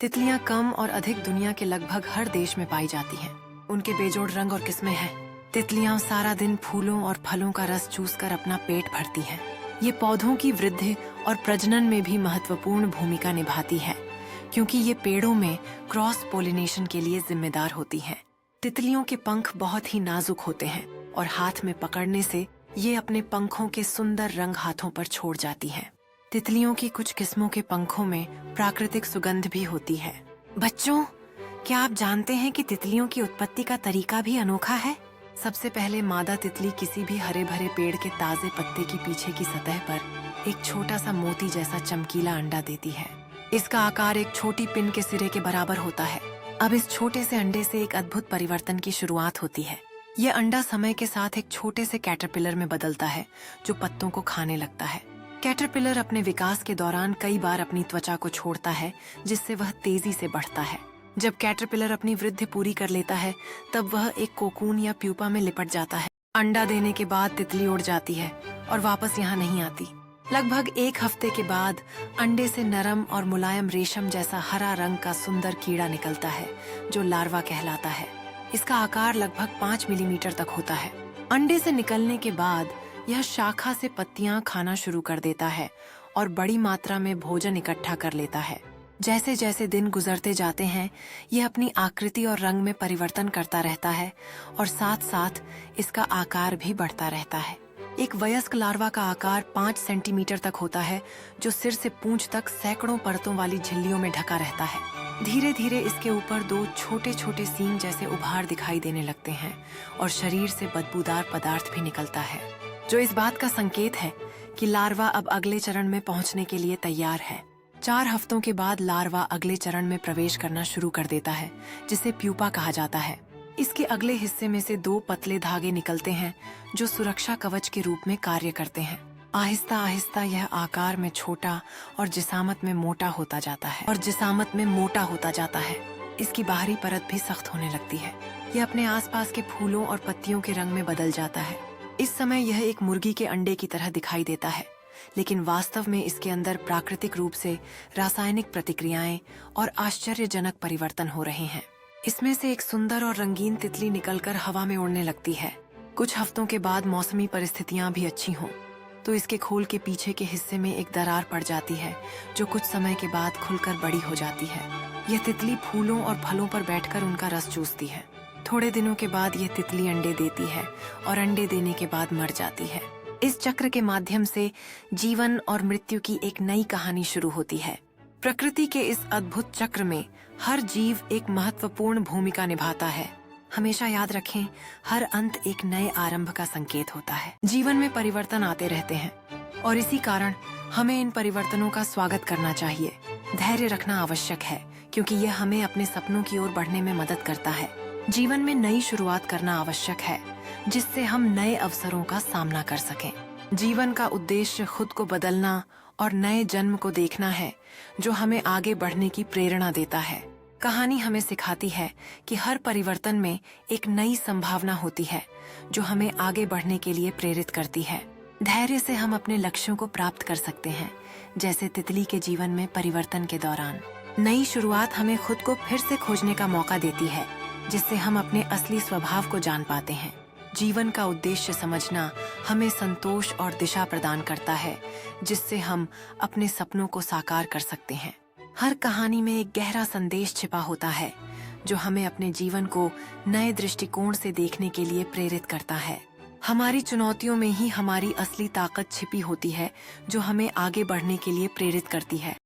तितलियां कम और अधिक दुनिया के लगभग हर देश में पाई जाती हैं। उनके बेजोड़ रंग और किस्में हैं। तितलियां सारा दिन फूलों और फलों का रस चूसकर अपना पेट भरती हैं। ये पौधों की वृद्धि और प्रजनन में भी महत्वपूर्ण भूमिका निभाती है, क्योंकि ये पेड़ों में क्रॉस पोलिनेशन के लिए जिम्मेदार होती हैं। तितलियों के पंख बहुत ही नाजुक होते हैं और हाथ में पकड़ने से ये अपने पंखों के सुंदर रंग हाथों पर छोड़ जाती हैं। तितलियों की कुछ किस्मों के पंखों में प्राकृतिक सुगंध भी होती है। बच्चों, क्या आप जानते हैं कि तितलियों की उत्पत्ति का तरीका भी अनोखा है? सबसे पहले मादा तितली किसी भी हरे भरे पेड़ के ताजे पत्ते की पीछे की सतह पर एक छोटा सा मोती जैसा चमकीला अंडा देती है। इसका आकार एक छोटी पिन के सिरे के बराबर होता है। अब इस छोटे से अंडे से एक अद्भुत परिवर्तन की शुरुआत होती है। यह अंडा समय के साथ एक छोटे से कैटरपिलर में बदलता है, जो पत्तों को खाने लगता है। कैटरपिलर अपने विकास के दौरान कई बार अपनी त्वचा को छोड़ता है, जिससे वह तेजी से बढ़ता है। जब कैटरपिलर अपनी वृद्धि पूरी कर लेता है, तब वह एक कोकून या प्यूपा में लिपट जाता है। अंडा देने के बाद तितली उड़ जाती है और वापस यहाँ नहीं आती। लगभग एक हफ्ते के बाद अंडे से नरम और मुलायम रेशम जैसा हरा रंग का सुंदर कीड़ा निकलता है, जो लार्वा कहलाता है। इसका आकार लगभग 5 मिलीमीटर तक होता है। अंडे से निकलने के बाद यह शाखा से पत्तियां खाना शुरू कर देता है और बड़ी मात्रा में भोजन इकट्ठा कर लेता है। जैसे जैसे दिन गुजरते जाते हैं, यह अपनी आकृति और रंग में परिवर्तन करता रहता है और साथ साथ इसका आकार भी बढ़ता रहता है। एक वयस्क लार्वा का आकार 5 सेंटीमीटर तक होता है, जो सिर से पूंछ तक सैकड़ों परतों वाली झिल्लियों में ढका रहता है। धीरे धीरे इसके ऊपर 2 छोटे छोटे सींग जैसे उभार दिखाई देने लगते हैं और शरीर से बदबूदार पदार्थ भी निकलता है, जो इस बात का संकेत है कि लार्वा अब अगले चरण में पहुंचने के लिए तैयार है। 4 हफ्तों के बाद लार्वा अगले चरण में प्रवेश करना शुरू कर देता है, जिसे प्यूपा कहा जाता है। इसके अगले हिस्से में से 2 पतले धागे निकलते हैं, जो सुरक्षा कवच के रूप में कार्य करते हैं। आहिस्ता आहिस्ता यह आकार में छोटा और जिसामत में मोटा होता जाता है। इसकी बाहरी परत भी सख्त होने लगती है। यह अपने आसपास के फूलों और पत्तियों के रंग में बदल जाता है। इस समय यह एक मुर्गी के अंडे की तरह दिखाई देता है, लेकिन वास्तव में इसके अंदर प्राकृतिक रूप से रासायनिक प्रतिक्रियाएं और आश्चर्यजनक परिवर्तन हो रहे हैं। इसमें से एक सुंदर और रंगीन तितली निकलकर हवा में उड़ने लगती है। कुछ हफ्तों के बाद मौसमी परिस्थितियां भी अच्छी हों, तो इसके खोल के पीछे के हिस्से में एक दरार पड़ जाती है, जो कुछ समय के बाद खुलकर बड़ी हो जाती है। यह तितली फूलों और फलों पर बैठकर उनका रस चूसती है। थोड़े दिनों के बाद यह तितली अंडे देती है और अंडे देने के बाद मर जाती है। इस चक्र के माध्यम से जीवन और मृत्यु की एक नई कहानी शुरू होती है। प्रकृति के इस अद्भुत चक्र में हर जीव एक महत्वपूर्ण भूमिका निभाता है। हमेशा याद रखें, हर अंत एक नए आरंभ का संकेत होता है। जीवन में परिवर्तन आते रहते हैं और इसी कारण हमें इन परिवर्तनों का स्वागत करना चाहिए। धैर्य रखना आवश्यक है, क्योंकि यह हमें अपने सपनों की ओर बढ़ने में मदद करता है। जीवन में नई शुरुआत करना आवश्यक है, जिससे हम नए अवसरों का सामना कर सकें। जीवन का उद्देश्य खुद को बदलना और नए जन्म को देखना है, जो हमें आगे बढ़ने की प्रेरणा देता है। कहानी हमें सिखाती है कि हर परिवर्तन में एक नई संभावना होती है, जो हमें आगे बढ़ने के लिए प्रेरित करती है। धैर्य से हम अपने लक्ष्यों को प्राप्त कर सकते हैं, जैसे तितली के जीवन में परिवर्तन के दौरान। नई शुरुआत हमें खुद को फिर से खोजने का मौका देती है, जिससे हम अपने असली स्वभाव को जान पाते हैं। जीवन का उद्देश्य समझना हमें संतोष और दिशा प्रदान करता है, जिससे हम अपने सपनों को साकार कर सकते हैं। हर कहानी में एक गहरा संदेश छिपा होता है, जो हमें अपने जीवन को नए दृष्टिकोण से देखने के लिए प्रेरित करता है। हमारी चुनौतियों में ही हमारी असली ताकत छिपी होती है, जो हमें आगे बढ़ने के लिए प्रेरित करती है।